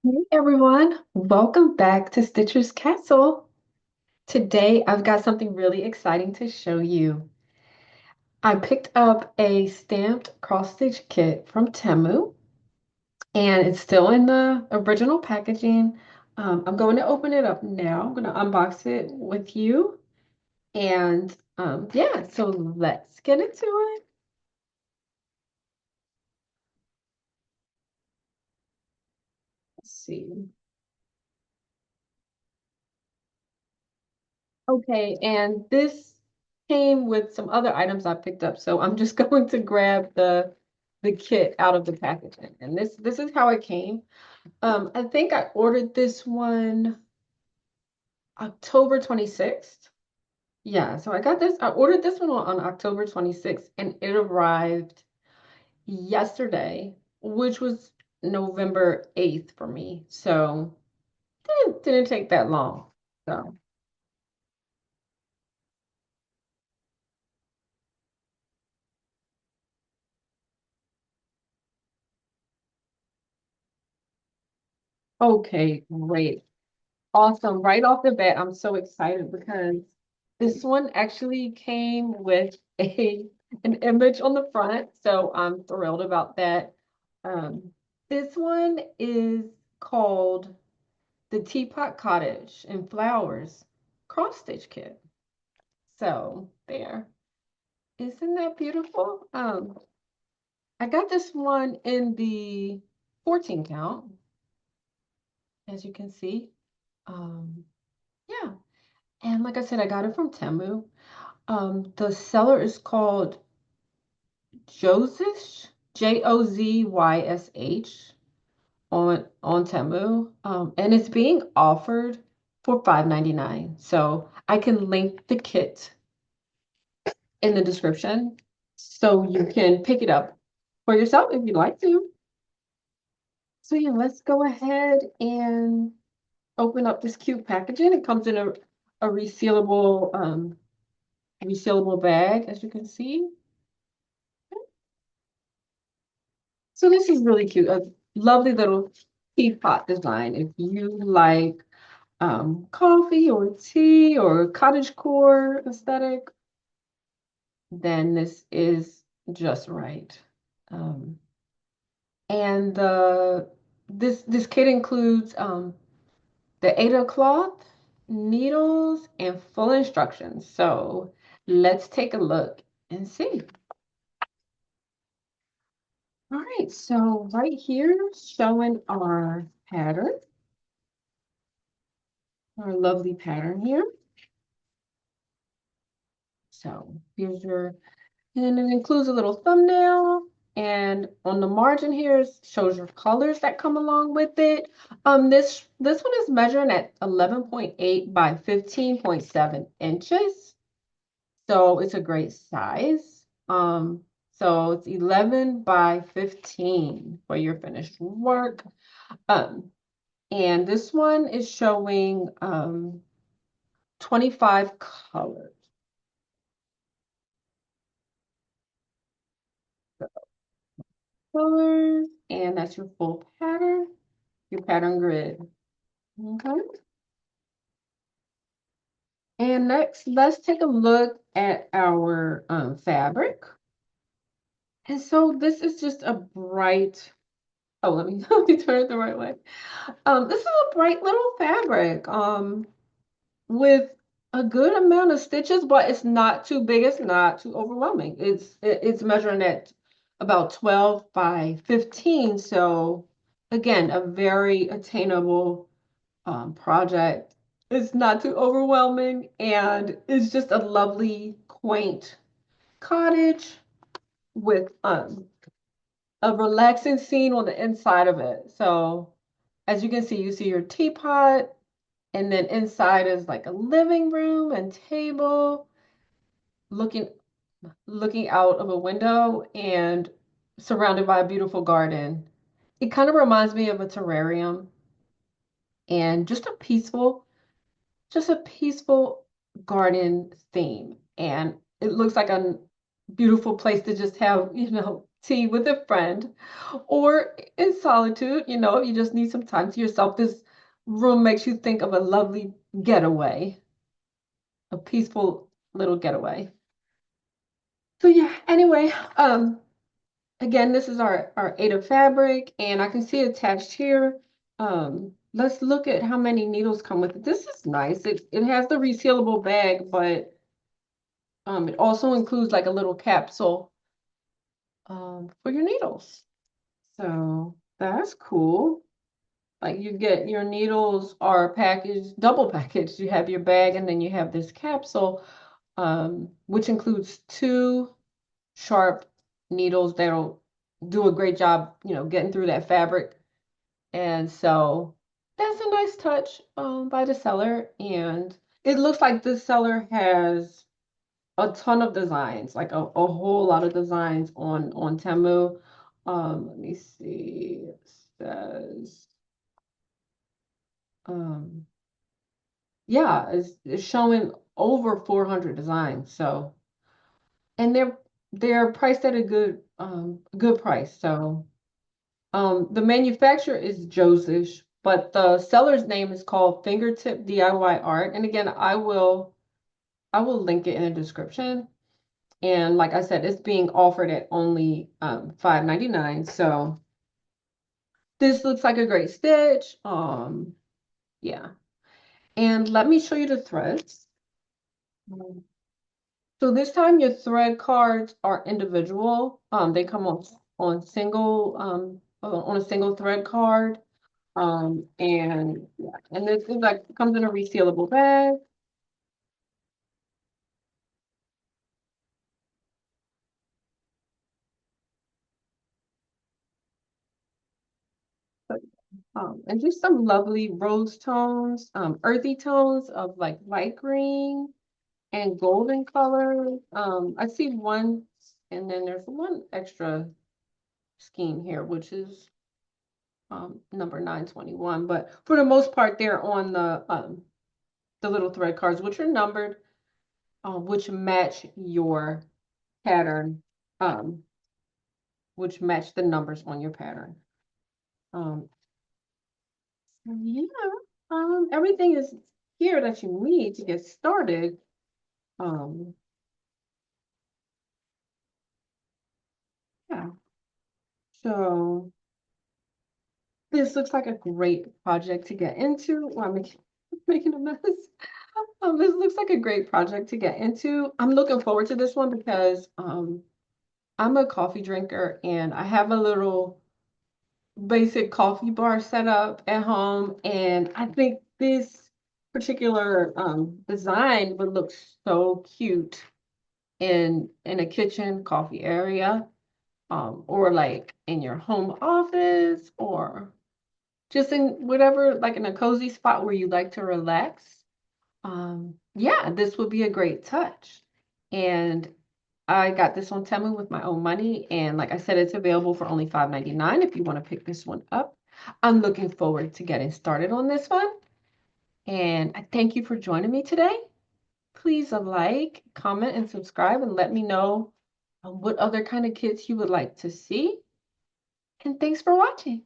Hey everyone, welcome back to Stitcher's Castle. Today I've got something really exciting to show you. I picked up a stamped cross stitch kit from Temu and it's still in the original packaging. I'm going to open it up now. I'm going to unbox it with you. And yeah, so let's get into it. Let's see. Okay, and this came with some other items I picked up, so I'm just going to grab the kit out of the packaging. And this is how it came. I think I ordered this one October 26th. Yeah, so I ordered this one on October 26th and it arrived yesterday, which was November 8th for me. So didn't take that long. So okay, great. Awesome. Right off the bat, I'm so excited because this one actually came with a an image on the front, so I'm thrilled about that. Um, this one is called the Teapot Cottage in Flowers cross stitch kit. So there. Isn't that beautiful? I got this one in the 14 count, as you can see. Um, yeah. And like I said, I got it from Temu. The seller is called Jozysh, Jozysh on Temu. And it's being offered for $5.99. So I can link the kit in the description so you can pick it up for yourself if you'd like to. So yeah, let's go ahead and open up this cute packaging. It comes in a resealable bag, as you can see. So this is really cute. A lovely little teapot design. If you like coffee or tea or cottagecore aesthetic, then this is just right. Um, and this kit includes the Ada cloth, needles, and full instructions. So let's take a look and see. All right, so right here showing our lovely pattern here. So here's your, and it includes a little thumbnail. And on the margin here shows your colors that come along with it. This one is measuring at 11.8 by 15.7 inches. So it's a great size. So it's 11 by 15 for your finished work. Um, and this one is showing 25 colors. Colors, and that's your full pattern, your pattern grid. Okay. And next, let's take a look at our fabric. And so this is just a bright, oh, let me turn it the right way. This is a bright little fabric with a good amount of stitches, but it's not too big, it's not too overwhelming. It's measuring at about 12 by 15. So again, a very attainable project. It's not too overwhelming, and it's just a lovely, quaint cottage with a relaxing scene on the inside of it. So as you can see, you see your teapot, and then inside is like a living room and table, looking looking out of a window and surrounded by a beautiful garden. It kind of reminds me of a terrarium and just a peaceful garden theme. And it looks like a beautiful place to just have, tea with a friend, or in solitude, you just need some time to yourself. This room makes you think of a lovely getaway, a peaceful little getaway. So yeah, anyway, again, this is our eight of fabric, and I can see attached here. Let's look at how many needles come with it. This is nice. It has the resealable bag, but it also includes like a little capsule for your needles. So that's cool. Like you get your needles are packaged, double packaged. You have your bag and then you have this capsule, which includes two sharp needles that'll do a great job, getting through that fabric. And so that's a nice touch by the seller. And it looks like this seller has a ton of designs, like a whole lot of designs on Temu. Let me see. It says, um, yeah, it's showing over 400 designs. So, and they're priced at a good price. So, the manufacturer is Josish, but the seller's name is called Fingertip DIY Art. And again, I will link it in the description. And like I said, it's being offered at only $5.99. So this looks like a great stitch. Yeah. And let me show you the threads. Um, So this time your thread cards are individual. They come on single on a single thread card. And yeah, and this is like comes in a resealable bag. And just some lovely rose tones, earthy tones of like light green and golden color. I see one, and then there's one extra scheme here, which is number 921. But for the most part, they're on the little thread cards, which are numbered, which match your pattern, um, which match the numbers on your pattern. Um, yeah, everything is here that you need to get started. Um, yeah, so this looks like a great project to get into. Well, I'm making a mess. This looks like a great project to get into. I'm looking forward to this one because I'm a coffee drinker and I have a little basic coffee bar set up at home, and I think this particular design would look so cute in a kitchen coffee area, or like in your home office, or just in whatever, like in a cozy spot where you like to relax. Yeah, this would be a great touch. And I got this on Temu with my own money. And like I said, it's available for only $5.99 if you want to pick this one up. I'm looking forward to getting started on this one. And I thank you for joining me today. Please like, comment, and subscribe and let me know what other kind of kits you would like to see. And thanks for watching.